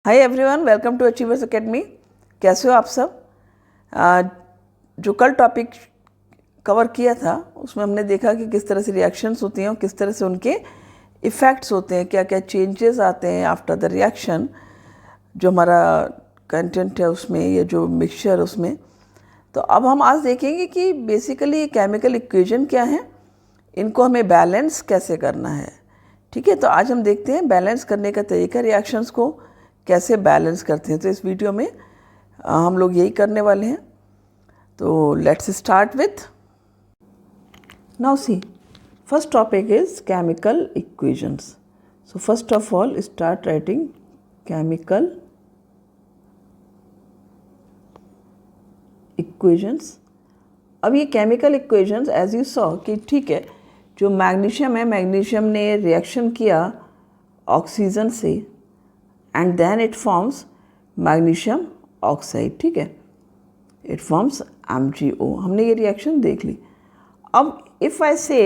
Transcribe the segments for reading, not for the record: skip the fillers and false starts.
Hi everyone, welcome to Achievers Academy. कैसे हो आप सब? जो कल टॉपिक कवर किया था उसमें हमने देखा कि किस तरह से रिएक्शंस होती हैं और किस तरह से उनके इफ़ेक्ट्स होते हैं, क्या क्या चेंजेस आते हैं आफ्टर द रिएक्शन, जो हमारा कंटेंट है उसमें, ये जो मिक्सचर उसमें। तो अब हम आज देखेंगे कि बेसिकली केमिकल इक्वेशन क्या है, इनको हमें बैलेंस कैसे करना है। ठीक है, तो आज हम देखते हैं बैलेंस करने का तरीका, रिएक्शंस को कैसे बैलेंस करते हैं। तो इस वीडियो में हम लोग यही करने वाले हैं। तो let's start with now see first topic is chemical equations. So first of all start writing chemical equations. अब ये chemical equations as you saw कि ठीक है, जो मैग्नीशियम है, मैग्नीशियम ने रिएक्शन किया ऑक्सीजन से and then it forms magnesium oxide. ठीक है, इट फॉर्म्स MgO। हमने ये रिएक्शन देख ली। अब if I say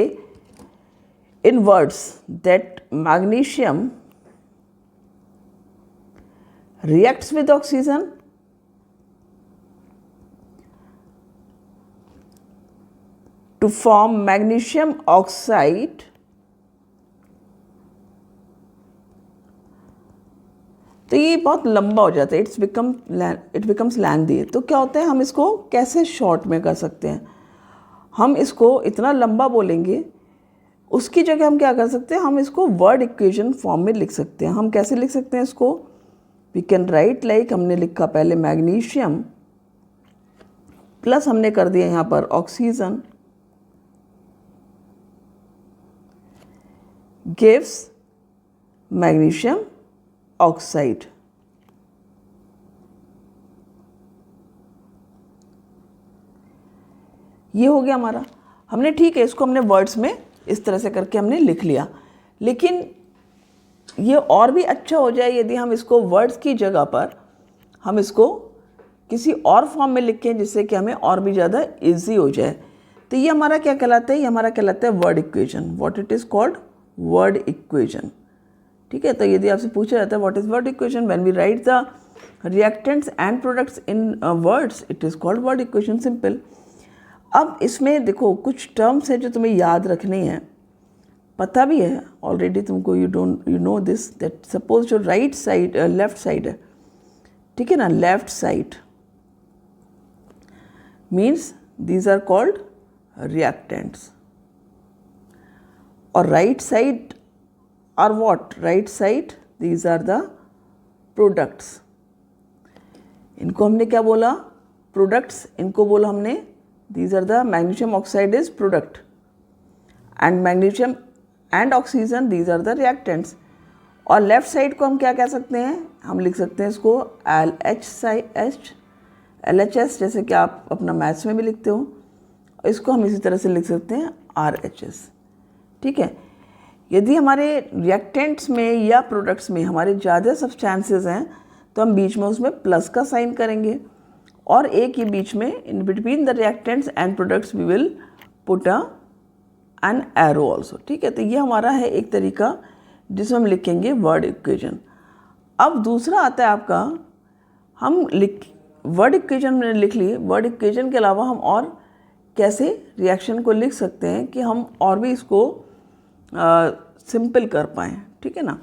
in words that magnesium reacts with oxygen to form magnesium oxide, तो ये बहुत लंबा हो जाता है, इट बिकम्स लैंदी। तो क्या होता है, हम इसको कैसे शॉर्ट में कर सकते हैं? हम इसको इतना लंबा बोलेंगे, उसकी जगह हम क्या कर सकते हैं, हम इसको वर्ड इक्वेशन फॉर्म में लिख सकते हैं। हम कैसे लिख सकते हैं इसको? वी कैन राइट लाइक, हमने लिखा पहले मैग्नीशियम प्लस हमने कर दिया यहाँ पर ऑक्सीजन गिव्स मैग्नीशियम ऑक्साइड। ये हो गया हमारा। हमने ठीक है, इसको हमने वर्ड्स में इस तरह से करके हमने लिख लिया। लेकिन ये और भी अच्छा हो जाए यदि हम इसको वर्ड्स की जगह पर हम इसको किसी और फॉर्म में लिखें, जिससे कि हमें और भी ज़्यादा इजी हो जाए। तो ये हमारा क्या कहलाता है? ये हमारा कहलाता है word equation. What it is called? Word equation. ठीक है, तो यदि आपसे पूछा जाता है what is word equation, when we write the reactants and products in words, it is called word equation, simple. अब इसमें देखो कुछ टर्म्स हैं जो तुम्हें याद रखने हैं, पता भी है ऑलरेडी तुमको, you know this that suppose जो राइट साइड लेफ्ट साइड है, ठीक है ना, left side means these are called reactants, और right side are what? Right side, these are the products. इनको हमने क्या बोला? Products. इनको बोला हमने these are the magnesium oxide is product and magnesium and oxygen, these are the reactants. और left side को हम क्या कह सकते हैं? हम लिख सकते हैं इसको LHS, जैसे कि आप अपना मैथ्स में भी लिखते हो। इसको हम इसी तरह से लिख सकते हैं RHS। ठीक है, यदि हमारे रिएक्टेंट्स में या प्रोडक्ट्स में हमारे ज़्यादा सब्सटेंसेस हैं तो हम बीच में उसमें प्लस का साइन करेंगे, और एक ही बीच में in between the reactants and products we will put an arrow also. ठीक है, तो ये हमारा है एक तरीका जिसमें हम लिखेंगे वर्ड इक्वेशन। अब दूसरा आता है आपका, हम वर्ड इक्वेशन में लिख लिए। वर्ड इक्वेशन के अलावा हम और कैसे रिएक्शन को लिख सकते हैं कि हम और भी इसको सिंपल कर पाएँ। ठीक है ना,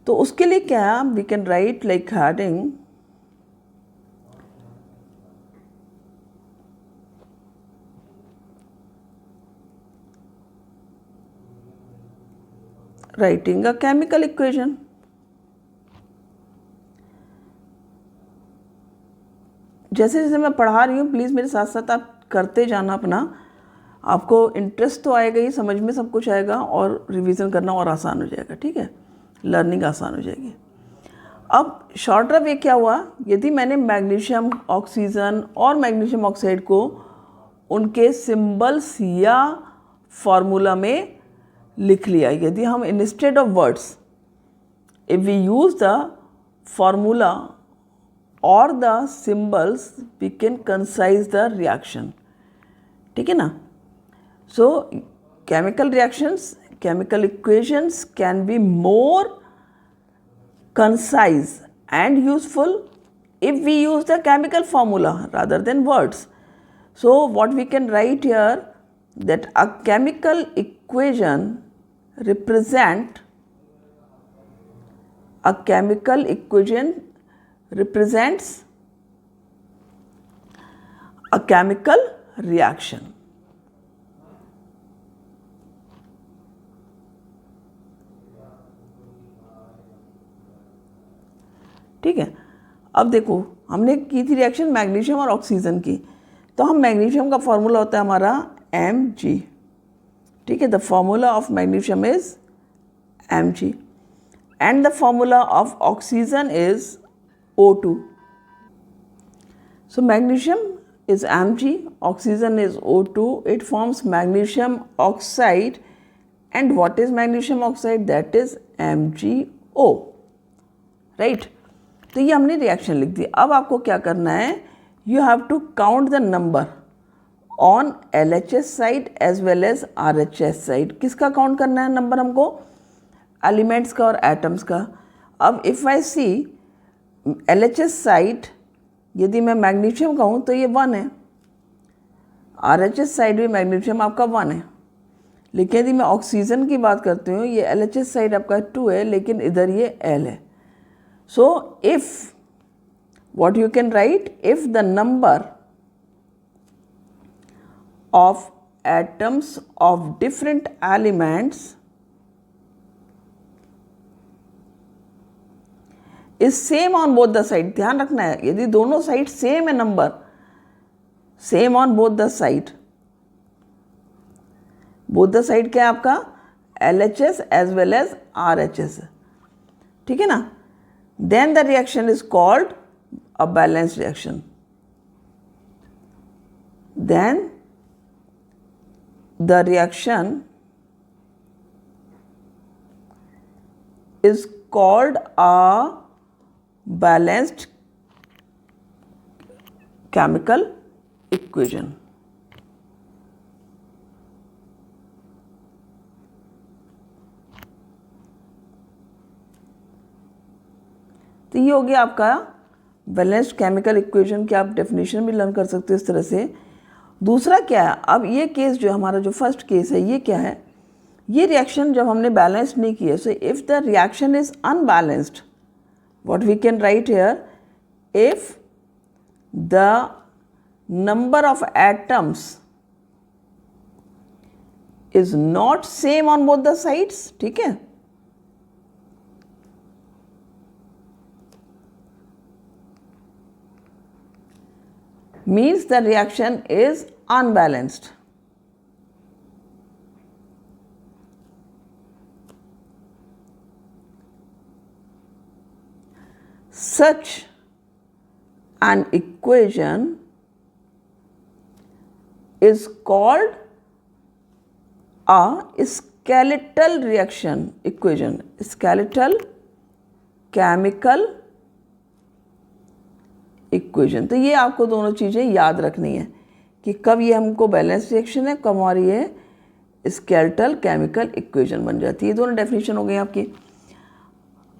तो उसके लिए क्या, we can write like heading writing a chemical equation. जैसे जैसे मैं पढ़ा रही हूँ, प्लीज़ मेरे साथ साथ आप करते जाना अपना, आपको इंटरेस्ट तो आएगा ही, समझ में सब कुछ आएगा और रिवीजन करना और आसान हो जाएगा। ठीक है, लर्निंग आसान हो जाएगी। अब शॉर्टर वे क्या हुआ, यदि मैंने मैग्नीशियम ऑक्सीजन और मैग्नीशियम ऑक्साइड को उनके सिंबल्स या फॉर्मूला में लिख लिया, यदि हम instead of words if we use the formula और the symbols we can concise the reaction. ठीक है ना, so chemical reactions, chemical equations can be more concise and useful if we use the chemical formula rather than words. So what we can write here, that a chemical equation represents a chemical reaction. ठीक है, अब देखो हमने की थी reaction magnesium और oxygen की, तो हम मैग्नीशियम का फॉर्मूला होता है हमारा Mg. ठीक है, the formula of magnesium is Mg and the formula of oxygen is O2. So magnesium is Mg, oxygen is O2, it forms magnesium oxide, and what is magnesium oxide? That is MgO, right? तो ये हमने reaction लिख दी. अब आपको क्या करना है, you have to count the number on LHS side as well as RHS side. किसका काउंट करना है नंबर हमको? एलिमेंट्स का और एटम्स का. अब if I see LHS side, यदि मैं मैग्नीशियम का हूँ तो ये 1 है, RHS साइड भी मैग्नीशियम आपका 1 है. लेकिन यदि मैं ऑक्सीजन की बात करती हूँ, ये LHS साइड आपका 2 है, लेकिन इधर ये L है. So if what you can write, if the number of atoms of different elements is same on both the side. ध्यान रखना है, यदि दोनों साइड सेम है number, same on both the side, both the side क्या है आपका? LHS as well as RHS. ठीक है ना? Then the reaction is called a balanced reaction. Then the reaction is called a balanced chemical equation. तो ये हो गया आपका बैलेंस्ड केमिकल इक्वेशन की. आप डेफिनेशन भी लर्न कर सकते हो इस तरह से. दूसरा क्या है, अब ये केस जो हमारा जो फर्स्ट केस है, ये क्या है, ये रिएक्शन जब हमने बैलेंस्ड नहीं किया, so if the reaction is unbalanced, what we can write here, if the number of atoms is not same on both the sides. ठीक है, means the reaction is unbalanced. Such an equation is called a skeletal reaction equation, skeletal chemical equation. तो ये आपको दोनों चीज़ें याद रखनी है कि कब ये हमको बैलेंस रिएक्शन है, कब हमारी ये स्केलेटल केमिकल इक्वेशन बन जाती है. ये दोनों डेफिनेशन हो गई आपकी.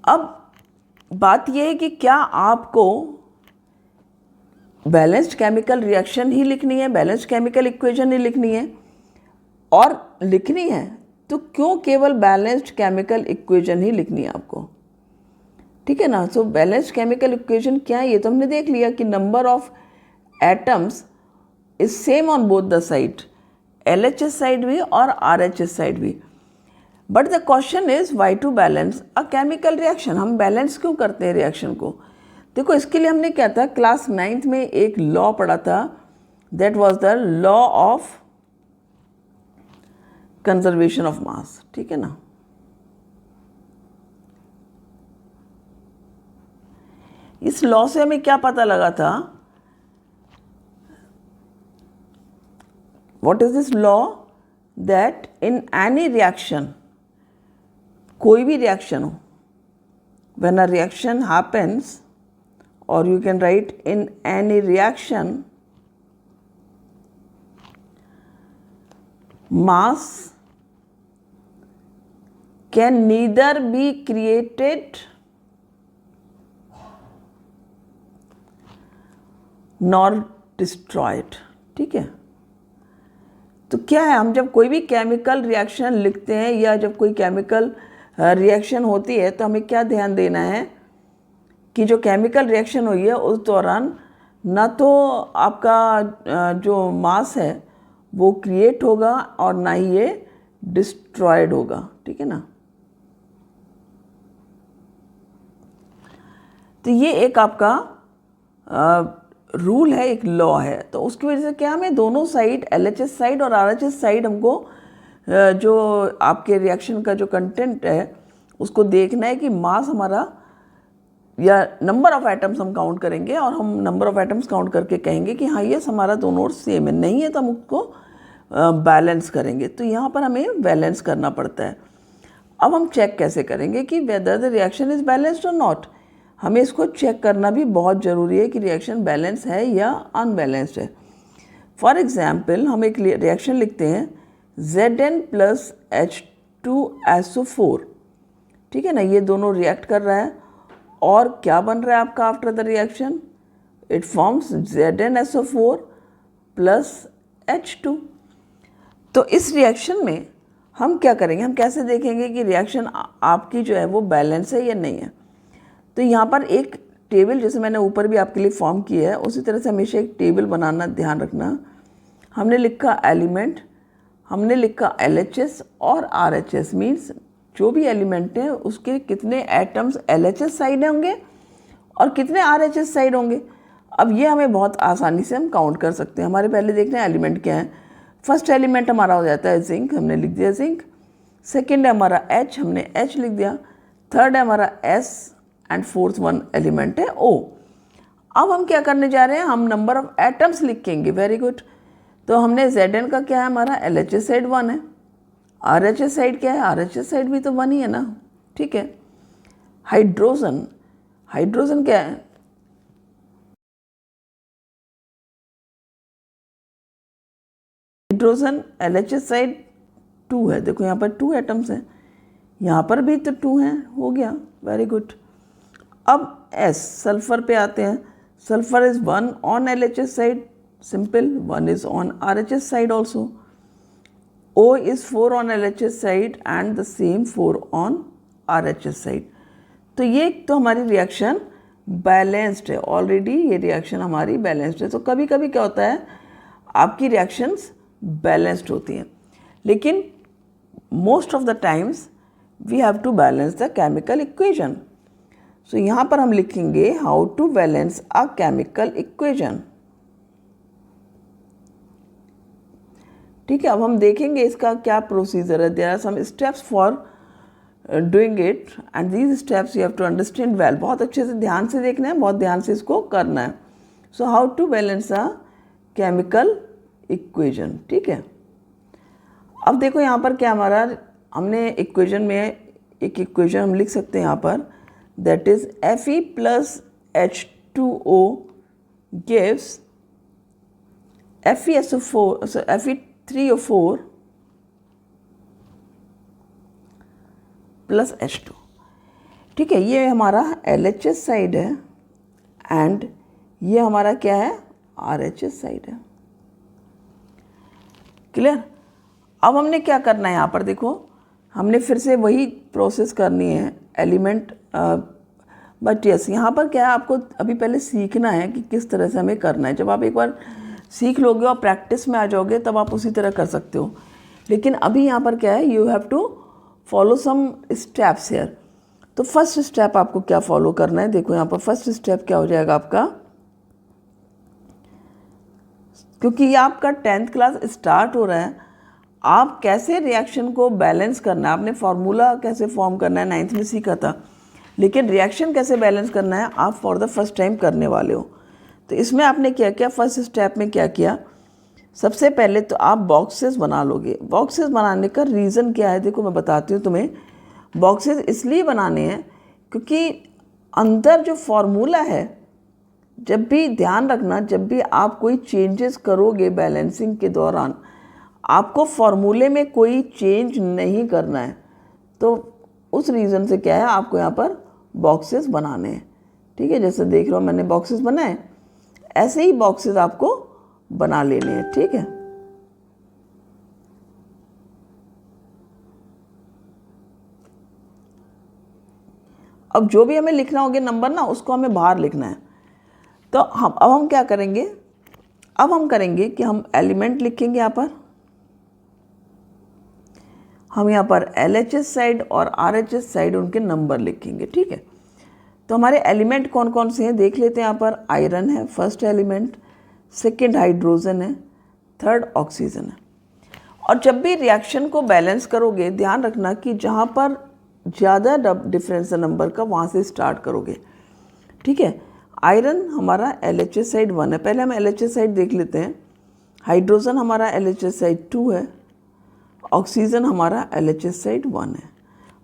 अब बात ये है कि क्या आपको बैलेंस्ड केमिकल रिएक्शन ही लिखनी है, बैलेंस्ड केमिकल इक्वेशन ही लिखनी है, और लिखनी है तो क्यों केवल बैलेंस्ड केमिकल इक्वेशन ही लिखनी है आपको? ठीक है ना. सो बैलेंस्ड केमिकल इक्वेशन क्या है, ये तो हमने देख लिया कि number of atoms is same on both the side, LHS side भी और RHS साइड भी. But the question is why to balance a chemical reaction. हम बैलेंस क्यों करते हैं रिएक्शन को? देखो, इसके लिए हमने क्या था, क्लास 9th में एक लॉ पढ़ा था, that was the law of conservation of mass. ठीक है ना. इस लॉ से हमें क्या पता लगा था? What is this law? That in any reaction, कोई भी रिएक्शन हो, व्हेन अ रिएक्शन हैपेंस, और you can write in any reaction, mass can neither be created nor destroyed. ठीक है, तो क्या है, हम जब कोई भी केमिकल रिएक्शन लिखते हैं या जब कोई केमिकल रिएक्शन होती है तो हमें क्या ध्यान देना है कि जो केमिकल रिएक्शन हुई है उस दौरान ना तो आपका जो मास है वो क्रिएट होगा और ना ही ये डिस्ट्रॉयड होगा। ठीक है ना, तो ये एक आपका रूल है, एक लॉ है। तो उसकी वजह से क्या, हमें दोनों साइड LHS साइड और RHS साइड हमको जो आपके रिएक्शन का जो कंटेंट है उसको देखना है कि मास हमारा या नंबर ऑफ एटम्स हम काउंट करेंगे और हम नंबर ऑफ एटम्स काउंट करके कहेंगे कि हाँ ये हमारा दोनों ओर सेम है, नहीं है तो हम उसको बैलेंस करेंगे। तो यहाँ पर हमें बैलेंस करना पड़ता है। अब हम चेक कैसे करेंगे कि whether the reaction is balanced और नॉट। हमें इसको चेक करना भी बहुत ज़रूरी है कि रिएक्शन बैलेंस है या अनबैलेंस्ड है। फॉर एग्जाम्पल हम एक रिएक्शन लिखते हैं Zn प्लस H2SO4। ठीक है ना, ये दोनों रिएक्ट कर रहा है और क्या बन रहा है आपका after the reaction, it forms ZnSO4 plus H2। तो इस रिएक्शन में हम क्या करेंगे, हम कैसे देखेंगे कि रिएक्शन आपकी जो है वो बैलेंस है या नहीं है। तो यहाँ पर एक टेबल, जैसे मैंने ऊपर भी आपके लिए फॉर्म किया है उसी तरह से हमेशा एक टेबल बनाना ध्यान रखना। हमने लिखा एलिमेंट, हमने लिखा LHS और RHS, मीन्स जो भी एलिमेंट है उसके कितने एटम्स LHS साइड होंगे और कितने RHS साइड होंगे। अब ये हमें बहुत आसानी से हम काउंट कर सकते हैं। हमारे पहले देखना है एलिमेंट क्या है। फर्स्ट एलिमेंट हमारा हो जाता है जिंक, हमने लिख दिया जिंक। सेकेंड है हमारा H, हमने H लिख दिया। थर्ड है हमारा S and fourth one element है O। अब हम क्या करने जा रहे हैं, हम नंबर ऑफ एटम्स लिखेंगे। Very good. तो हमने Zn का क्या है, हमारा LHS साइड 1 है। RHS साइड क्या है, RHS साइड भी तो 1 ही है ना। ठीक है, हाइड्रोजन, हाइड्रोजन क्या है, हाइड्रोजन LHS साइड 2 है। देखो यहाँ पर 2 एटम्स हैं, यहाँ पर भी तो 2 हैं, हो गया। Very good. अब S, सल्फर पे आते हैं। Sulphur is 1 on LHS side, simple, 1 is on RHS side also. O is 4 on LHS side and the same 4 on RHS side। तो ये तो हमारी रिएक्शन बैलेंस्ड है, ऑलरेडी ये रिएक्शन हमारी बैलेंस्ड है। तो कभी कभी क्या होता है, आपकी रिएक्शंस बैलेंस्ड होती हैं, लेकिन most of the times we have to balance the chemical equation. So यहाँ पर हम लिखेंगे how to balance a chemical equation. ठीक है, अब हम देखेंगे इसका क्या प्रोसीजर है। There are some steps for doing it and these steps you have to understand well. बहुत अच्छे से ध्यान से देखना है, बहुत ध्यान से इसको करना है। So how to balance a chemical equation. ठीक है, अब देखो यहाँ पर क्या हमारा, हमने इक्वेशन में एक इक्वेशन हम लिख सकते हैं यहाँ पर, that is Fe plus H2O gives Fe3O4 plus H2। ठीक है, ये हमारा LHS साइड है एंड ये हमारा क्या है, RHS साइड है। क्लियर। अब हमने क्या करना है यहाँ पर, देखो हमने फिर से वही प्रोसेस करनी है एलिमेंट, बट यस यहाँ पर क्या है, आपको अभी पहले सीखना है कि किस तरह से हमें करना है। जब आप एक बार सीख लोगे और प्रैक्टिस में आ जाओगे तब आप उसी तरह कर सकते हो। लेकिन अभी यहाँ पर क्या है, you have to follow some steps here. तो फर्स्ट स्टेप आपको क्या फॉलो करना है, देखो यहाँ पर फर्स्ट स्टेप क्या हो जाएगा आपका, क्योंकि ये आपका 10th क्लास स्टार्ट हो रहा है, आप कैसे रिएक्शन को बैलेंस करना है, आपने फार्मूला कैसे फॉर्म करना है 9th में सीखा था, लेकिन रिएक्शन कैसे बैलेंस करना है आप फॉर द फर्स्ट टाइम करने वाले हो। तो इसमें आपने क्या किया, फर्स्ट स्टेप में क्या किया, सबसे पहले तो आप बॉक्सेस बना लोगे। बॉक्सेस बनाने का रीज़न क्या है, देखो मैं बताती हूँ तुम्हें। बॉक्सेस इसलिए बनाने हैं क्योंकि अंदर जो फॉर्मूला है, जब भी ध्यान रखना, जब भी आप कोई चेंजेस करोगे बैलेंसिंग के दौरान, आपको फॉर्मूले में कोई चेंज नहीं करना है। तो उस रीज़न से क्या है, आपको यहाँ पर बॉक्सेस बनाने हैं। ठीक है, जैसे देख रहे हो मैंने बॉक्सेस बनाए। ऐसे ही बॉक्सेस आपको बना लेने हैं, ठीक है। अब जो भी हमें लिखना होगा नंबर ना, उसको हमें बाहर लिखना है। तो अब हम क्या करेंगे, अब हम करेंगे कि हम एलिमेंट लिखेंगे। यहाँ पर हम यहाँ पर LHS साइड और RHS साइड उनके नंबर लिखेंगे, ठीक है। तो हमारे एलिमेंट कौन कौन से हैं देख लेते हैं। यहाँ पर आयरन है फर्स्ट एलिमेंट, सेकंड हाइड्रोजन है, थर्ड ऑक्सीजन है। और जब भी रिएक्शन को बैलेंस करोगे ध्यान रखना कि जहाँ पर ज़्यादा डिफरेंस है नंबर का वहाँ से स्टार्ट करोगे, ठीक है। आयरन हमारा LHS साइड 1 है, पहले हम LHS साइड देख लेते हैं। हाइड्रोजन हमारा LHS साइड 2 है, ऑक्सीजन हमारा LHS साइड 1 है।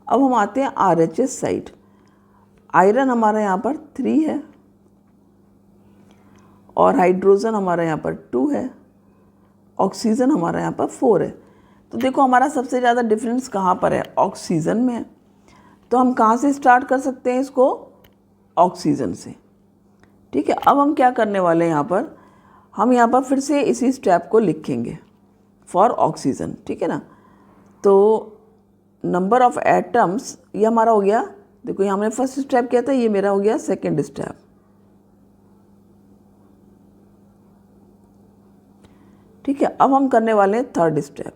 अब हम आते हैं RHS साइड। आयरन हमारा यहाँ पर 3 है और हाइड्रोजन हमारा यहाँ पर 2 है, ऑक्सीजन हमारा यहाँ पर 4 है। तो देखो हमारा सबसे ज़्यादा डिफरेंस कहाँ पर है, ऑक्सीजन में है। तो हम कहाँ से स्टार्ट कर सकते हैं इसको, ऑक्सीजन से, ठीक है। अब हम क्या करने वाले हैं, यहाँ पर हम यहाँ पर फिर से इसी स्टेप को लिखेंगे फॉर ऑक्सीजन, ठीक है ना। तो नंबर ऑफ एटम्स ये हमारा हो गया, देखो ये हमने फर्स्ट स्टेप किया था, ये मेरा हो गया सेकेंड स्टेप, ठीक है। अब हम करने वाले हैं थर्ड स्टेप।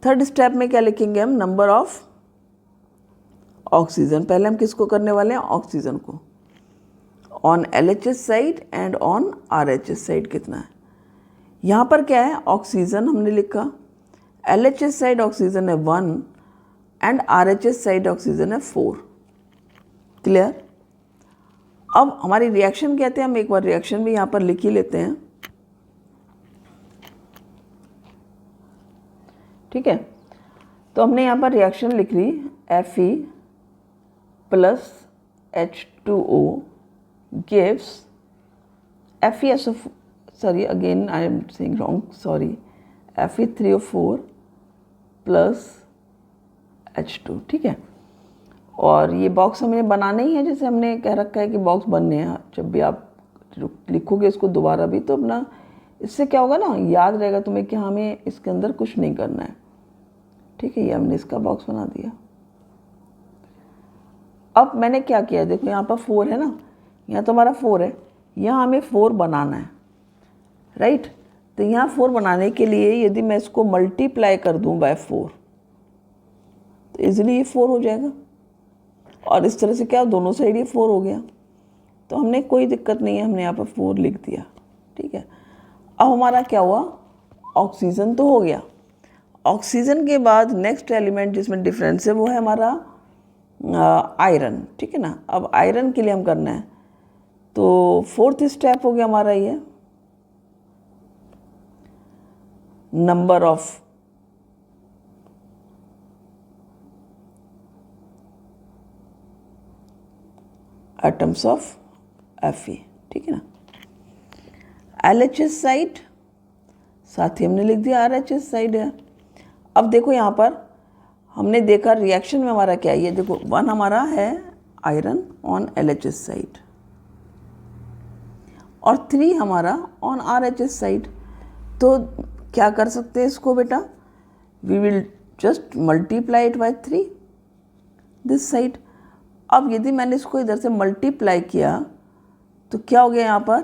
थर्ड स्टेप में क्या लिखेंगे हम, नंबर ऑफ ऑक्सीजन। पहले हम किसको करने वाले हैं, ऑक्सीजन को। On LHS side and on RHS side कितना है। यहाँ पर क्या है, ऑक्सीजन हमने लिखा, LHS साइड ऑक्सीजन है 1 एंड RHS साइड ऑक्सीजन है 4। क्लियर। अब हमारी रिएक्शन कहते हैं, हम एक बार रिएक्शन भी यहाँ पर लिख ही लेते हैं, ठीक है। तो हमने यहाँ पर रिएक्शन लिख ली, Fe plus H2O gives FeSO, sorry again I am saying wrong, sorry, Fe3O4 plus H2, ठीक है। और ये बॉक्स हमें बनाना ही है, जैसे हमने कह रखा है कि बॉक्स बनने हैं। जब भी आप लिखोगे इसको दोबारा भी, तो अपना इससे क्या होगा ना, याद रहेगा तुम्हें कि हमें इसके अंदर कुछ नहीं करना है, ठीक है। ये हमने इसका बॉक्स बना दिया। अब मैंने क्या किया, देखो यहाँ पर 4 है ना, यहाँ तो हमारा 4 है, यहाँ हमें 4 बनाना है, राइट। तो यहाँ 4 बनाने के लिए यदि मैं इसको मल्टीप्लाई कर दूँ बाय 4 तो इजीली ये 4 हो जाएगा। और इस तरह से क्या, दोनों साइड ये 4 हो गया। तो हमने कोई दिक्कत नहीं है, हमने यहाँ पर 4 लिख दिया, ठीक है। अब हमारा क्या हुआ, ऑक्सीजन तो हो गया। ऑक्सीजन के बाद नेक्स्ट एलिमेंट जिसमें डिफरेंस है वो है हमारा आयरन, ठीक है ना। अब आयरन के लिए हम करना है, तो फोर्थ स्टेप हो गया हमारा ये, number of atoms of Fe, ठीक है ना। LHS साइड साथ ही हमने लिख दिया RHS साइड है। अब देखो यहाँ पर हमने देखा रिएक्शन में हमारा क्या है, ये देखो 1 हमारा है आयरन ऑन LHS साइड और 3 हमारा ऑन RHS साइड। तो क्या कर सकते हैं इसको बेटा, we will just multiply it by 3 this side. अब यदि मैंने इसको इधर से मल्टीप्लाई किया तो क्या हो गया, यहाँ पर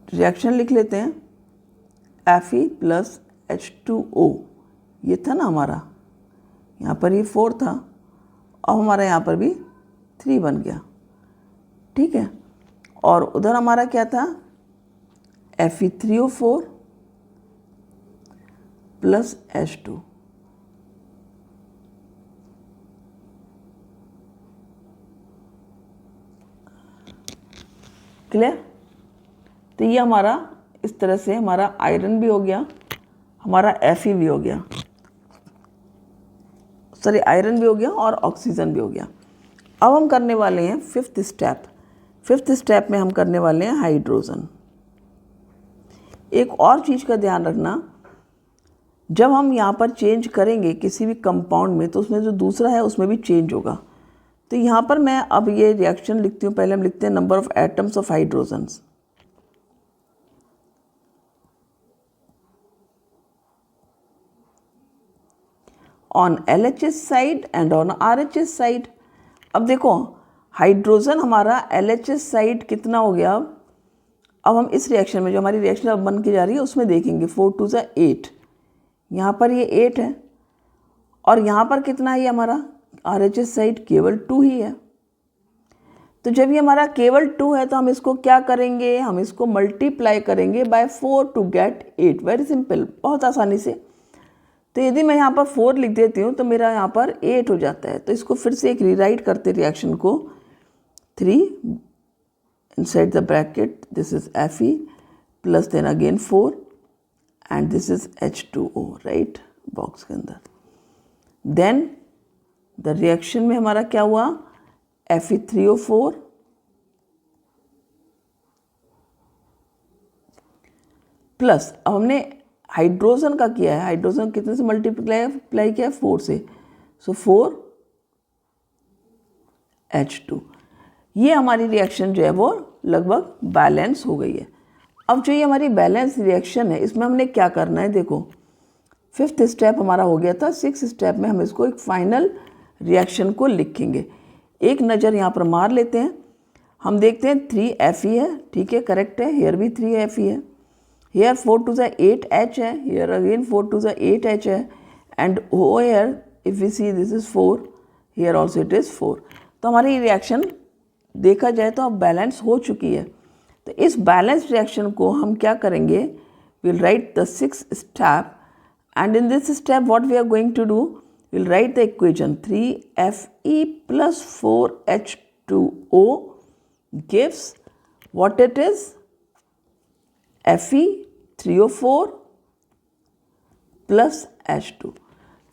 रिएक्शन लिख लेते हैं, Fe प्लस H2O, ये था ना हमारा, यहाँ पर ये 4 था, अब हमारा यहाँ पर भी 3 बन गया, ठीक है। और उधर हमारा क्या था, Fe3O4 प्लस H2, क्लियर। तो ये हमारा इस तरह से हमारा आयरन भी हो गया, हमारा Fe भी हो गया, सॉरी आयरन भी हो गया और ऑक्सीजन भी हो गया। अब हम करने वाले हैं फिफ्थ स्टेप। फिफ्थ स्टेप में हम करने वाले हैं हाइड्रोजन। एक और चीज़ का ध्यान रखना, जब हम यहाँ पर चेंज करेंगे किसी भी कंपाउंड में तो उसमें जो दूसरा है उसमें भी चेंज होगा। तो यहाँ पर मैं अब ये रिएक्शन लिखती हूँ। पहले हम लिखते हैं number of atoms of hydrogens. On LHS side and on RHS side. अब देखो हाइड्रोजन हमारा LHS साइड कितना हो गया। अब हम इस रिएक्शन में जो हमारी रिएक्शन अब बन के जा रही है उसमें देखेंगे 4 2 8, यहाँ पर ये 8 है और यहाँ पर कितना है ये हमारा RHS साइड केवल 2 ही है। तो जब ये हमारा केवल 2 है तो हम इसको क्या करेंगे, हम इसको मल्टीप्लाई करेंगे by 4 to get 8। Very simple, बहुत आसानी से। तो यदि मैं यहाँ पर 4 लिख देती हूँ तो मेरा यहाँ पर 8 हो जाता है। तो इसको फिर से एक रीराइट करते रिएक्शन को, 3 inside the bracket this is Fe plus then again 4 and this is H2O, right, box के अंदर। देन द रिएक्शन में हमारा क्या हुआ, Fe3O4 प्लस, अब हमने हाइड्रोजन का किया है, हाइड्रोजन कितने से मल्टीप्लाई किया है, 4 से, सो 4H2। ये हमारी रिएक्शन जो है वो लगभग बैलेंस हो गई है। अब जो ये हमारी बैलेंस रिएक्शन है इसमें हमने क्या करना है, देखो 5th स्टेप हमारा हो गया था, 6th स्टेप में हम इसको एक फाइनल रिएक्शन को लिखेंगे। एक नज़र यहाँ पर मार लेते हैं, हम देखते हैं 3Fe है, ठीक है, करेक्ट है, हेयर भी 3Fe है, हेयर 4 to the 8H है, here again 4 to the 8H है, and O here if we see this is 4, here also it is 4। तो हमारी रिएक्शन देखा जाए तो अब बैलेंस हो चुकी है। तो इस बैलेंस रिएक्शन को हम क्या करेंगे, will write the 6th step, and in this step what we are going to do, will write the equation 3Fe plus 4H2O gives what it is, Fe3O4 plus H2।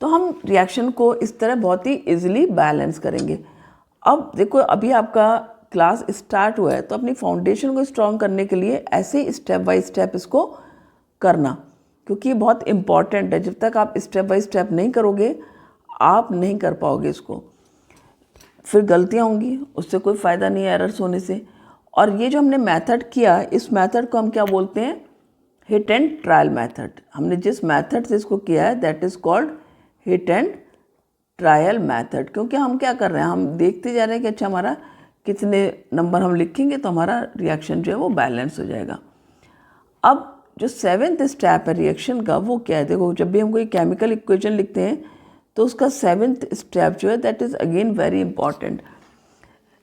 तो हम reaction को इस तरह बहुत ही इजीली बैलेंस करेंगे। अब देखो अभी आपका क्लास स्टार्ट हुआ है तो अपनी फाउंडेशन को स्ट्रॉन्ग करने के लिए ऐसे स्टेप बाय स्टेप इसको करना, क्योंकि ये बहुत इम्पॉर्टेंट है। जब तक आप स्टेप बाय स्टेप नहीं करोगे आप नहीं कर पाओगे इसको, फिर गलतियाँ होंगी, उससे कोई फ़ायदा नहीं है एरर्स होने से। और ये जो हमने मेथड किया, इस मेथड को हम क्या बोलते हैं, हिट एंड ट्रायल मेथड। हमने जिस मेथड से इसको किया है that is called hit and trial method. क्योंकि हम क्या कर रहे हैं, हम देखते जा रहे हैं कि अच्छा हमारा कितने नंबर हम लिखेंगे तो हमारा रिएक्शन जो है वो बैलेंस हो जाएगा। अब जो 7th स्टेप है रिएक्शन का वो क्या है, देखो जब भी हम कोई केमिकल इक्वेशन लिखते हैं तो उसका 7th स्टेप जो है that is again very important.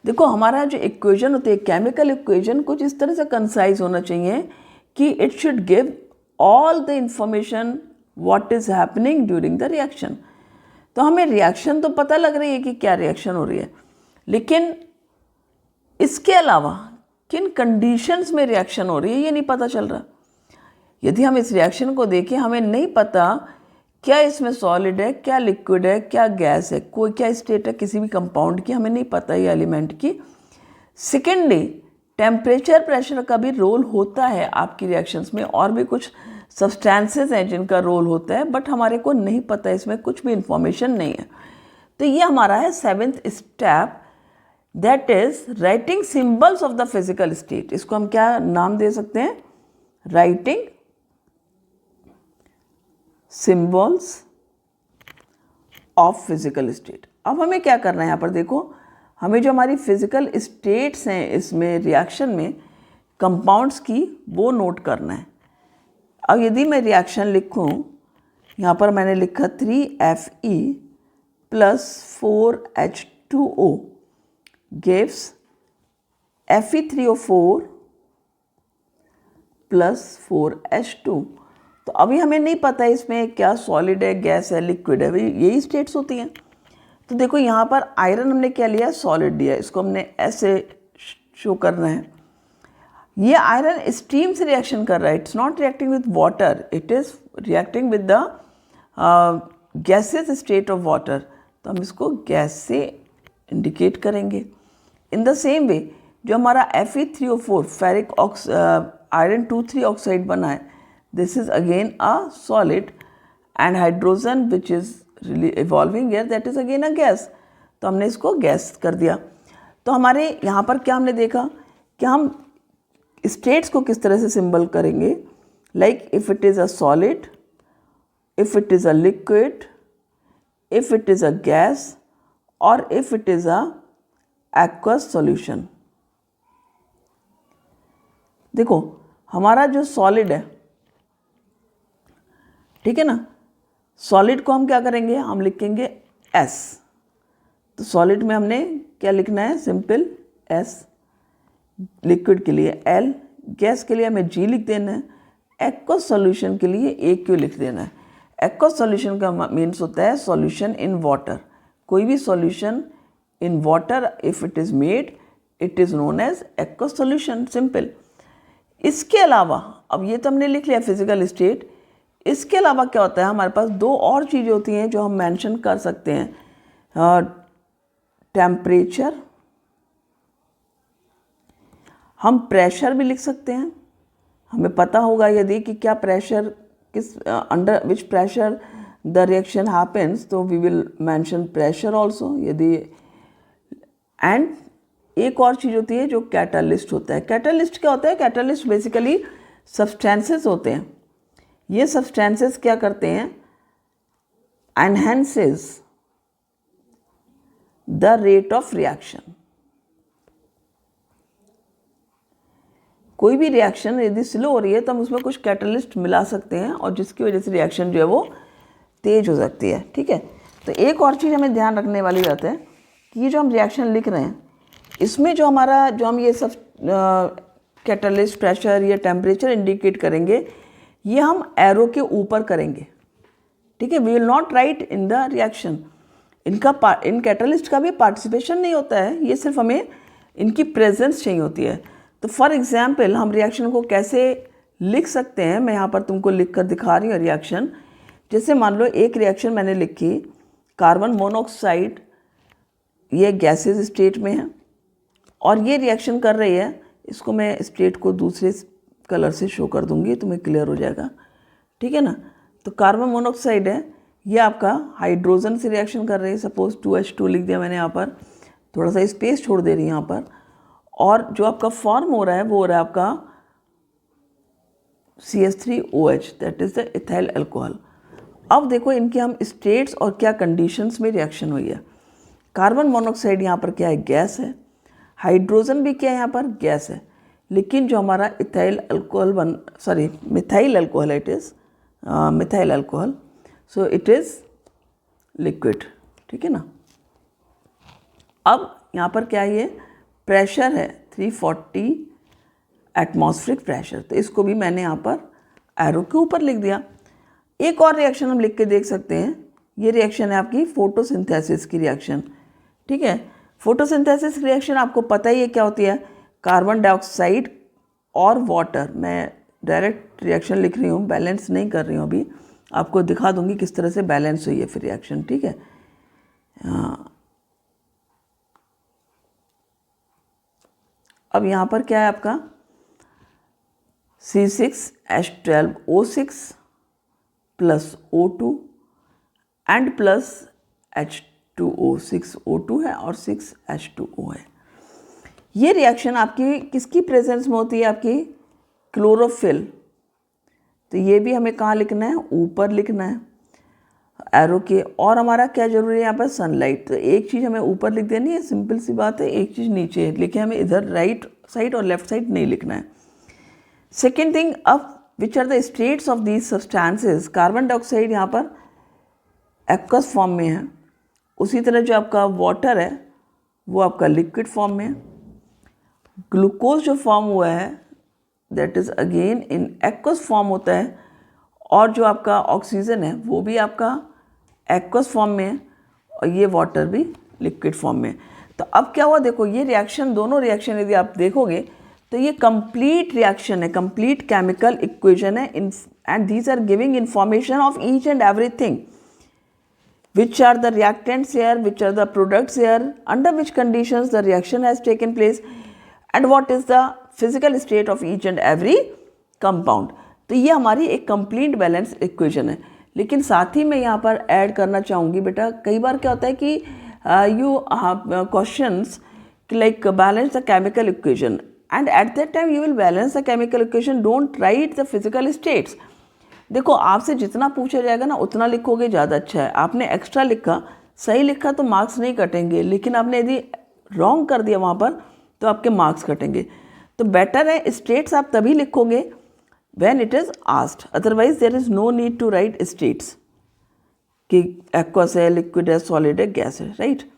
देखो हमारा जो इक्वेशन होती है केमिकल इक्वेशन कुछ इस तरह से कंसाइज होना चाहिए कि it should give all the information what is happening during the reaction. तो हमें रिएक्शन तो पता लग रही है कि क्या रिएक्शन हो रही है, लेकिन इसके अलावा किन कंडीशंस में रिएक्शन हो रही है ये नहीं पता चल रहा। यदि हम इस रिएक्शन को देखें, हमें नहीं पता क्या इसमें सॉलिड है, क्या लिक्विड है, क्या गैस है, कोई क्या स्टेट है किसी भी कंपाउंड की, हमें नहीं पता ये एलिमेंट की। सेकेंडली टेम्परेचर प्रेशर का भी रोल होता है आपकी रिएक्शंस में, और भी कुछ सब्सटेंसेस हैं जिनका रोल होता है, बट हमारे को नहीं पता, इसमें कुछ भी इंफॉर्मेशन नहीं है। तो ये हमारा है 7th step, that is writing symbols of the physical state. इसको हम क्या नाम दे सकते हैं, writing symbols of physical state. अब हमें क्या करना है, यहाँ पर देखो हमें जो हमारी फिजिकल स्टेट्स हैं इसमें रिएक्शन में कंपाउंड्स की वो नोट करना है। अब यदि मैं रिएक्शन लिखूँ, यहाँ पर मैंने लिखा 3Fe plus 4H2O gives Fe3O4 plus 4H2। तो अभी हमें नहीं पता इसमें क्या सॉलिड है, गैस है, लिक्विड है, यही स्टेट्स होती हैं। तो देखो यहाँ पर आयरन हमने क्या लिया, सॉलिड दिया, इसको हमने ऐसे शो करना है। ये आयरन स्टीम से रिएक्शन कर रहा है, it's not reacting with water, it is reacting with the gases state of water. तो हम इसको गैस से इंडिकेट करेंगे। इन द सेम वे जो हमारा Fe3O4 फेरिक आयरन 2,3 ऑक्साइड बना है, this is again a solid and hydrogen which is evolving air that is again a gas. तो हमने इसको गैस कर दिया। तो हमारे यहाँ पर क्या हमने देखा कि हम स्टेट्स को किस तरह से सिंबल करेंगे, like if it is a solid, if it is a liquid, if it is a gas और if it is a aqueous solution. देखो हमारा जो सॉलिड है, ठीक है ना, सॉलिड को हम क्या करेंगे, हम लिखेंगे S। तो सॉलिड में हमने क्या लिखना है, सिंपल S। लिक्विड के लिए L, गैस के लिए हमें G लिख देना है, एक्वस सॉल्यूशन के लिए AQ लिख देना है। एक्वस सॉल्यूशन का मीन्स होता है सॉल्यूशन इन वाटर। कोई भी solution in water if it is made it is known as aqueous solution, simple. इसके अलावा अब ये तो हमने लिख लिया फिजिकल स्टेट। इसके अलावा क्या होता है, हमारे पास दो और चीज़ें होती हैं जो हम मेंशन कर सकते हैं, टेम्परेचर, हम प्रेशर भी लिख सकते हैं। हमें पता होगा यदि कि क्या प्रेशर किस under which pressure the reaction happens, तो we will mention pressure also यदि। एंड एक और चीज़ होती है जो कैटालिस्ट होता है। कैटालिस्ट क्या होता है, कैटालिस्ट बेसिकली सब्सटेंसेस होते हैं। ये सब्सटेंसेस क्या करते हैं, enhances the rate of reaction. कोई भी रिएक्शन यदि स्लो हो रही है तो हम उसमें कुछ कैटलिस्ट मिला सकते हैं और जिसकी वजह से रिएक्शन जो है वो तेज हो सकती है, ठीक है। तो एक और चीज़ हमें ध्यान रखने वाली बात है कि ये जो हम रिएक्शन लिख रहे हैं इसमें जो हमारा जो हम ये सब कैटलिस्ट, प्रेशर या टेम्परेचर इंडिकेट करेंगे ये हम एरो के ऊपर करेंगे, ठीक है। We will not write in the reaction. इन कैटलिस्ट का भी पार्टिसिपेशन नहीं होता है, ये सिर्फ हमें इनकी प्रेजेंस चाहिए होती है। तो फॉर एग्जाम्पल हम रिएक्शन को कैसे लिख सकते हैं, मैं यहाँ पर तुमको लिख कर दिखा रही हूँ रिएक्शन। जैसे मान लो एक रिएक्शन मैंने लिखी, कार्बन मोनोऑक्साइड ये गैसेस स्टेट में है और ये रिएक्शन कर रही है। इसको मैं स्टेट को दूसरे कलर से शो कर दूंगी, तुम्हें क्लियर हो जाएगा, ठीक है ना। तो कार्बन मोनोऑक्साइड है, ये आपका हाइड्रोजन से रिएक्शन कर रही है। सपोज 2H2 लिख दिया मैंने यहाँ पर, थोड़ा सा स्पेस छोड़ दे रही है यहाँ पर। और जो आपका फॉर्म हो रहा है वो हो रहा है आपका CH3OH, that is the ethyl alcohol. अब देखो इनके हम स्टेट्स और क्या कंडीशंस में रिएक्शन हुई है। कार्बन मोनोऑक्साइड यहाँ पर क्या है, गैस है। हाइड्रोजन भी क्या है, यहाँ पर गैस है। लेकिन जो हमारा ethyl alcohol methyl alcohol, it is methyl alcohol, so it is liquid, ठीक है ना। अब यहाँ पर क्या है, ये प्रेशर है 340 एटमॉस्फेरिक प्रेशर। तो इसको भी मैंने यहाँ पर एरो के ऊपर लिख दिया। एक और रिएक्शन हम लिख के देख सकते हैं। ये रिएक्शन है आपकी फोटोसिंथेसिस की रिएक्शन, ठीक है। फोटोसिंथेसिस रिएक्शन आपको पता ही है क्या होती है, कार्बन डाइऑक्साइड और वाटर। मैं डायरेक्ट रिएक्शन लिख रही हूँ, बैलेंस नहीं कर रही हूँ अभी, आपको दिखा दूंगी किस तरह से बैलेंस हुई है फिर रिएक्शन, ठीक है। अब यहाँ पर क्या है आपका C6H12O6 plus O2 and plus H2O, 6O2 है और 6H2O है। ये रिएक्शन आपकी किसकी प्रेजेंस में होती है, आपकी क्लोरोफिल। तो ये भी हमें कहाँ लिखना है, ऊपर लिखना है एरो के। और हमारा क्या जरूरी है यहाँ पर, सनलाइट। तो एक चीज़ हमें ऊपर लिख देनी है, सिंपल सी बात है। एक चीज़ नीचे लिखे, हमें इधर राइट साइड और लेफ्ट साइड नहीं लिखना है। सेकेंड थिंग, अब which are the states of these substances. Carbon dioxide यहाँ पर एक्वस फॉर्म में है, उसी तरह जो आपका वाटर है वो आपका लिक्विड फॉर्म में है। ग्लूकोज जो फॉर्म हुआ है that is again in aqueous form होता है। और जो आपका ऑक्सीजन है वो भी आपका एक्वस फॉर्म में है और ये वाटर भी लिक्विड फॉर्म में है। तो अब क्या हुआ, देखो ये रिएक्शन, दोनों रिएक्शन यदि आप देखोगे तो ये कंप्लीट रिएक्शन है, कंप्लीट केमिकल इक्वेशन है। And these are giving information of each and everything, which are the reactants here, which are the products here, under which conditions the reaction has taken place, and what is the physical state of each and every compound. तो ये हमारी एक complete balance equation है। लेकिन साथ ही मैं यहाँ पर ऐड करना चाहूँगी बेटा, कई बार क्या होता है कि you questions like balance the chemical equation, and at that time you will balance the chemical equation, don't write the physical states. देखो आपसे जितना पूछा जाएगा ना उतना लिखोगे ज़्यादा अच्छा है। आपने एक्स्ट्रा लिखा, सही लिखा तो मार्क्स नहीं कटेंगे, लेकिन आपने यदि रॉन्ग कर दिया वहाँ पर तो आपके मार्क्स कटेंगे। तो बेटर है स्टेट्स आप तभी लिखोगे when it is asked, otherwise there is no need to write states कि एक्वस है, लिक्विड है, सॉलिड है, गैस है, राइट।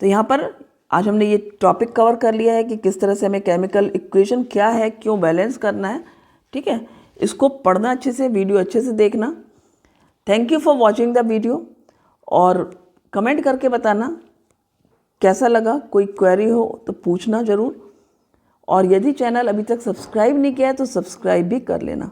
तो यहाँ पर आज हमने ये टॉपिक कवर कर लिया है कि किस तरह से हमें केमिकल इक्वेशन क्या है, क्यों बैलेंस करना है, ठीक है। इसको पढ़ना अच्छे से, वीडियो अच्छे से देखना। Thank you for watching the video, और कमेंट करके बताना कैसा लगा। कोई क्वेरी हो तो पूछना ज़रूर, और यदि चैनल अभी तक सब्सक्राइब नहीं किया है तो सब्सक्राइब भी कर लेना।